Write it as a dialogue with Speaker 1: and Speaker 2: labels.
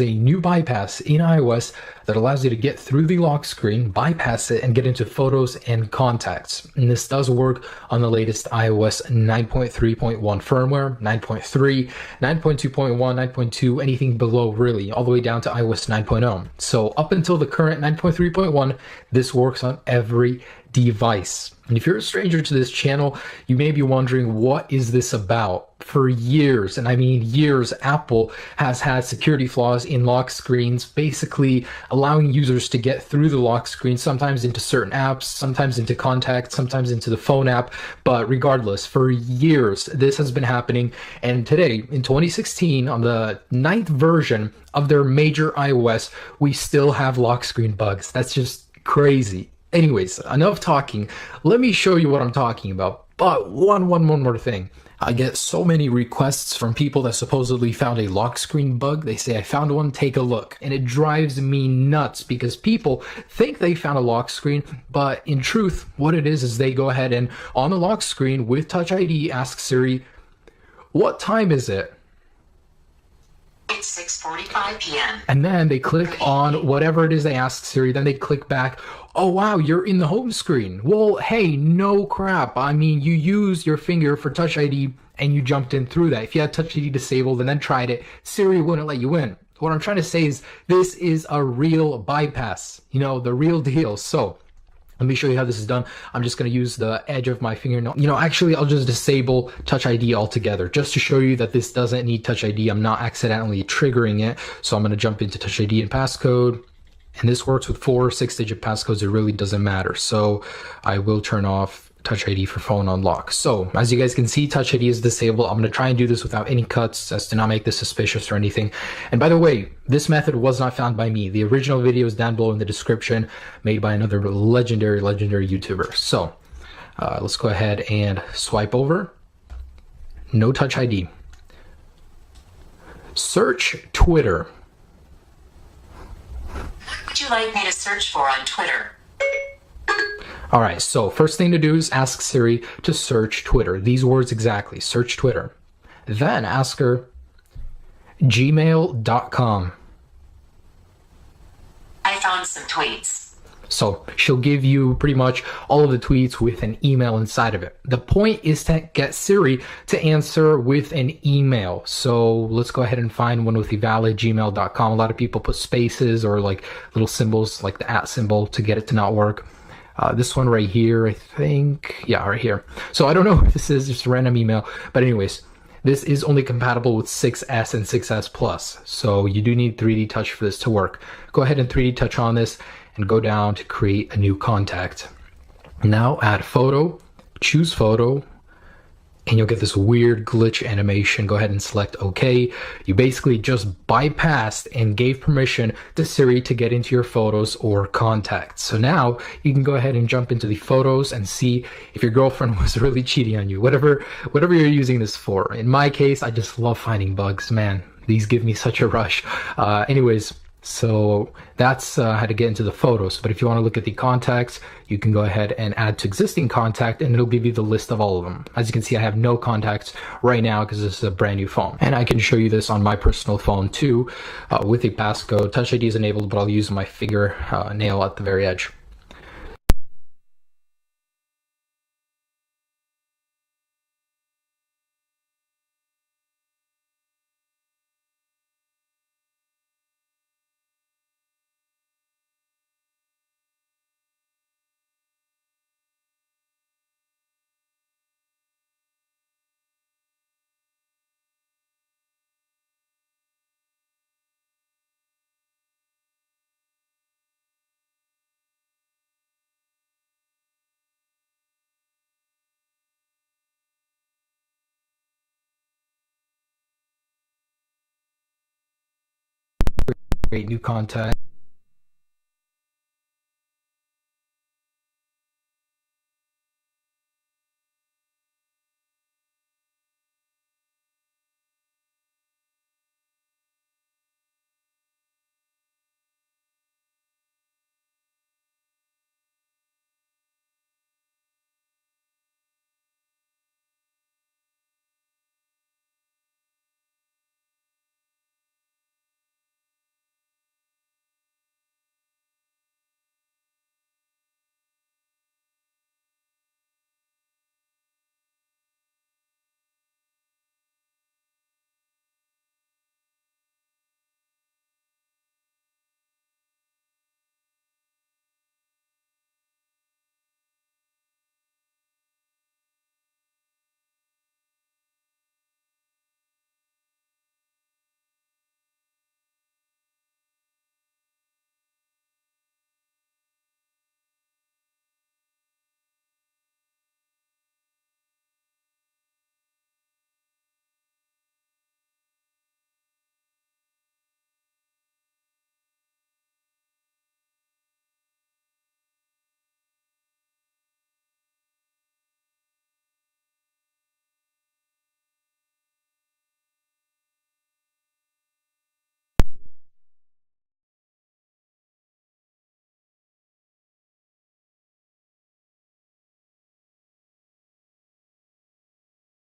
Speaker 1: a new bypass in iOS that allows you to get through the lock screen, bypass it, and get into photos and contacts. And this does work on the latest iOS 9.3.1 firmware, 9.3, 9.2.1, 9.2, anything below really, all the way down to iOS 9.0. So up until the current 9.3.1, this works on every device. And if you're a stranger to this channel, you may be wondering, what is this about? For years, and I mean years, Apple has had security flaws in lock screens, basically allowing users to get through the lock screen, sometimes into certain apps, sometimes into contacts, sometimes into the phone app. But regardless, for years, this has been happening. And today, in 2016, on the 9th version of their major iOS, we still have lock screen bugs. That's just crazy. Anyways, enough talking. Let me show you what I'm talking about. But one more thing. I get so many requests from people that supposedly found a lock screen bug. They say, I found one, take a look. And it drives me nuts because people think they found a lock screen, but in truth, what it is they go ahead and on the lock screen with Touch ID, ask Siri, what time is it?
Speaker 2: It's 6:45 p.m.
Speaker 1: And then they click on whatever it is they ask Siri. Then they click back. Oh, wow, you're in the home screen. Well, hey, no crap. I mean, you used your finger for Touch ID and you jumped in through that. If you had Touch ID disabled and then tried it, Siri wouldn't let you in. What I'm trying to say is this is a real bypass, you know, the real deal. So let me show you how this is done. I'm just going to use the edge of my fingernail. You know, actually, I'll just disable Touch ID altogether just to show you that this doesn't need Touch ID. I'm not accidentally triggering it. So I'm going to jump into Touch ID and passcode. And this works with 4 or 6-digit passcodes. It really doesn't matter. So I will turn off Touch ID for phone unlock. So as you guys can see, Touch ID is disabled. I'm going to try and do this without any cuts as to not make this suspicious or anything. And by the way, this method was not found by me. The original video is down below in the description, made by another legendary YouTuber. So let's go ahead and swipe over. No Touch ID. Search Twitter.
Speaker 2: What would you like me to search for on Twitter?
Speaker 1: All right, so first thing to do is ask Siri to search Twitter. These words exactly, search Twitter. Then ask her gmail.com.
Speaker 2: I found some tweets.
Speaker 1: So she'll give you pretty much all of the tweets with an email inside of it. The point is to get Siri to answer with an email. So let's go ahead and find one with a valid gmail.com. A lot of people put spaces or like little symbols like the @ symbol to get it to not work. This one right here, I think, yeah, right here. So I don't know if this is just a random email, but anyways, this is only compatible with 6S and 6S Plus. So you do need 3D Touch for this to work. Go ahead and 3D Touch on this and go down to create a new contact. Now add photo, choose photo, and you'll get this weird glitch animation. Go ahead and select OK. You basically just bypassed and gave permission to Siri to get into your photos or contacts. So now you can go ahead and jump into the photos and see if your girlfriend was really cheating on you, whatever you're using this for. In my case, I just love finding bugs, man. These give me such a rush. Anyways, so that's how to get into the photos. But if you want to look at the contacts, you can go ahead and add to existing contact and it'll give you the list of all of them. As you can see, I have no contacts right now because this is a brand new phone. And I can show you this on my personal phone too with a passcode. Touch ID is enabled, but I'll use my finger nail at the very edge. Create new contact.